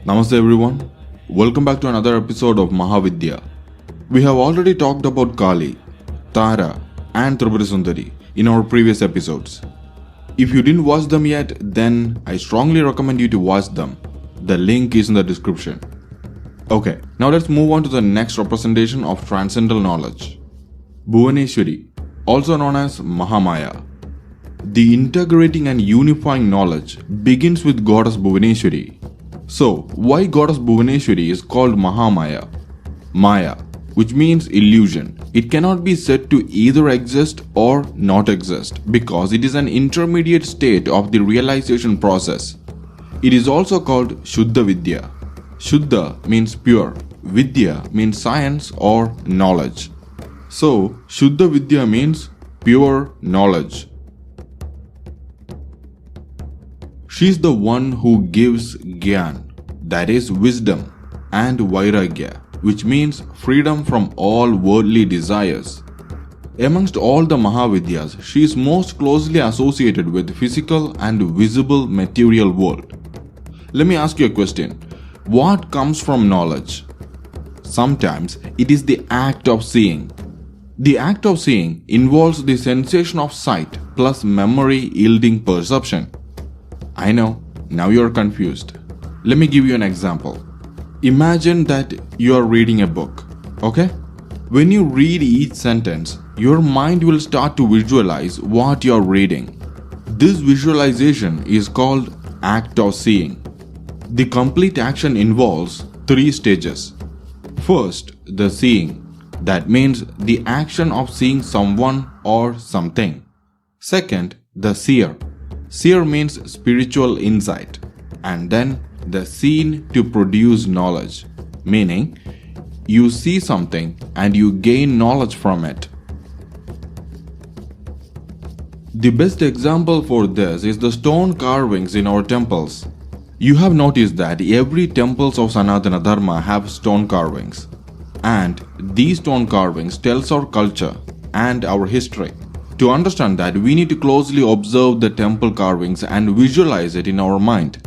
Namaste everyone. Welcome back to another episode of Mahavidya. We have already talked about Kali, Tara and Tribhuti Sundari in our previous episodes. If you didn't watch them yet, then I strongly recommend you to watch them. The link is in the description. Okay, now let's move on to the next representation of transcendental knowledge. Bhuvaneshwari, also known as Mahamaya. The integrating and unifying knowledge begins with goddess Bhuvaneshwari. So, why goddess Bhuvaneshwari is called Mahamaya? Maya, which means illusion. It cannot be said to either exist or not exist because it is an intermediate state of the realization process. It is also called Shuddha Vidya. Shuddha means pure. Vidya means science or knowledge. So, Shuddha Vidya means pure knowledge. She is the one who gives Gyan, that is wisdom, and Vairagya, which means freedom from all worldly desires. Amongst all the Mahavidyas, she is most closely associated with physical and visible material world. Let me ask you a question. What comes from knowledge? Sometimes it is the act of seeing. The act of seeing involves the sensation of sight plus memory yielding perception. I know, now you are confused. Let me give you an example. Imagine that you are reading a book, okay? When you read each sentence, your mind will start to visualize what you are reading. This visualization is called act of seeing. The complete action involves 3 stages. First, the seeing. That means the action of seeing someone or something. Second, the seer. Seer means spiritual insight. And then the seen to produce knowledge. Meaning, you see something and you gain knowledge from it. The best example for this is the stone carvings in our temples. You have noticed that every temples of Sanatana Dharma have stone carvings. And these stone carvings tells our culture and our history. To understand that, we need to closely observe the temple carvings and visualize it in our mind.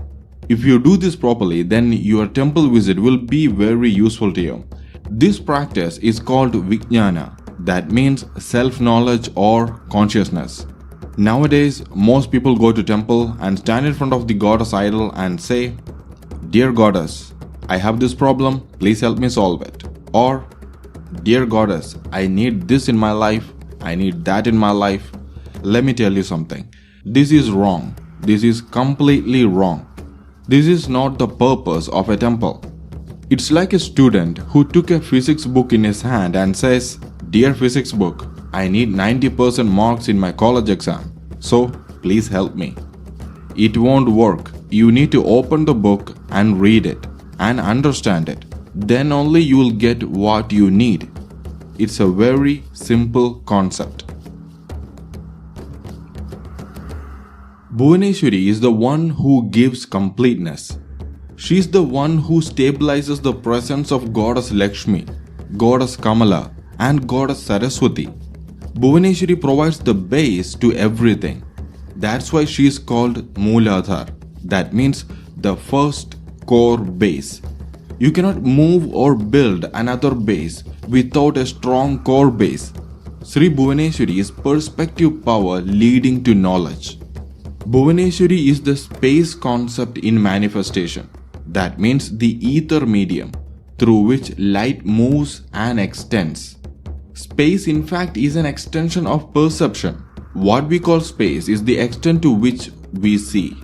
If you do this properly, then your temple visit will be very useful to you. This practice is called Vijnana, that means self-knowledge or consciousness. Nowadays, most people go to temple and stand in front of the goddess idol and say, "Dear goddess, I have this problem, please help me solve it." Or, "Dear goddess, I need this in my life, I need that in my life." Let me tell you something. This is wrong. This is completely wrong. This is not the purpose of a temple. It's like a student who took a physics book in his hand and says, "Dear physics book, I need 90% marks in my college exam, so please help me." It won't work. You need to open the book and read it and understand it. Then only you will get what you need. It's a very simple concept. Bhuvaneshwari is the one who gives completeness. She is the one who stabilizes the presence of goddess Lakshmi, goddess Kamala, and goddess Saraswati. Bhuvaneshwari provides the base to everything. That's why she is called Mooladhar. That means the first core base. You cannot move or build another base without a strong core base. Shri Bhuvaneshwari is perspective power leading to knowledge. Bhuvaneshwari is the space concept in manifestation. That means the ether medium through which light moves and extends. Space in fact is an extension of perception. What we call space is the extent to which we see,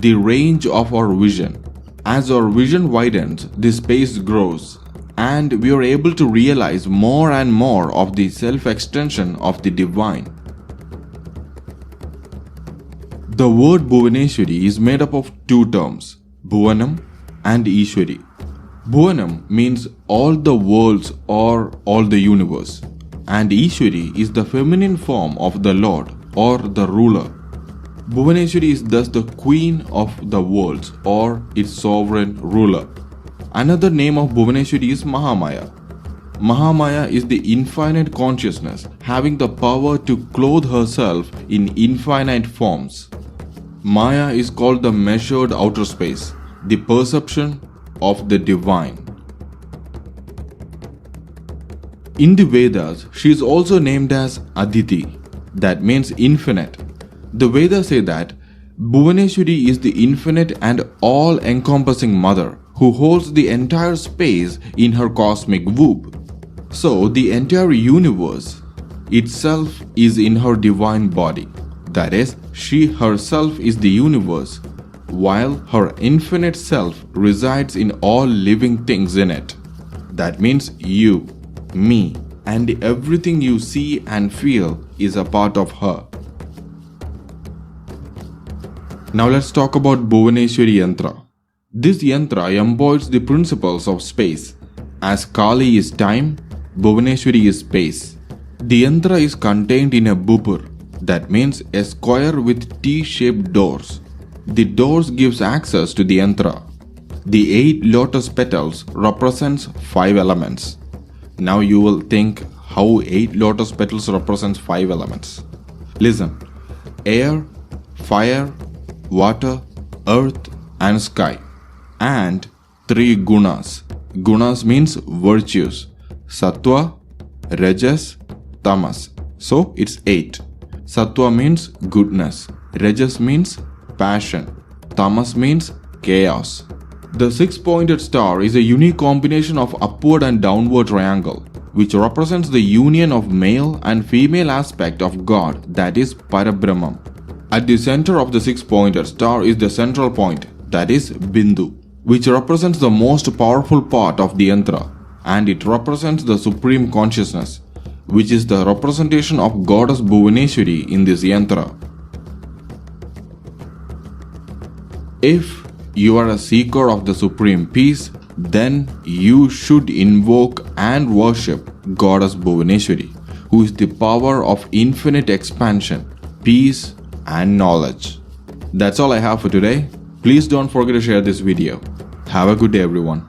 the range of our vision. As our vision widens, the space grows, and we are able to realize more and more of the self-extension of the divine. The word Bhuvaneshwari is made up of 2 terms, Bhuvanam and Ishwari. Bhuvanam means all the worlds or all the universe, and Ishwari is the feminine form of the Lord or the ruler. Bhuvaneshwari is thus the queen of the worlds or its sovereign ruler. Another name of Bhuvaneshwari is Mahamaya. Mahamaya is the infinite consciousness having the power to clothe herself in infinite forms. Maya is called the measured outer space, the perception, of the divine. In the Vedas, she is also named as Aditi, that means infinite. The Vedas say that Bhuvaneshwari is the infinite and all-encompassing mother who holds the entire space in her cosmic womb. So the entire universe itself is in her divine body. That is, she herself is the universe, while her infinite self resides in all living things in it. That means you, me, and everything you see and feel is a part of her. Now let's talk about Bhuwaneshwari Yantra. This yantra embodies the principles of space. As Kali is time, Bhuvaneshwari is space. The yantra is contained in a bhupur, that means a square with T-shaped doors. The doors gives access to the yantra. The 8 lotus petals represents 5 elements. Now you will think how 8 lotus petals represents 5 elements. Listen: air, fire, water, earth and sky. And 3 gunas. Gunas means virtues: sattva, rajas, tamas. So it's 8. Sattva means goodness, rajas means passion, tamas means chaos. The 6-pointed star is a unique combination of upward and downward triangle, which represents the union of male and female aspect of God, that is Parabrahman. At the center of the 6-pointed star is the central point, that is Bindu, which represents the most powerful part of the yantra, and it represents the supreme consciousness, which is the representation of goddess Bhuvaneshwari in this yantra. If you are a seeker of the supreme peace, then you should invoke and worship goddess Bhuvaneshwari, who is the power of infinite expansion, peace and knowledge. That's all I have for today. Please don't forget to share this video. Have a good day, everyone.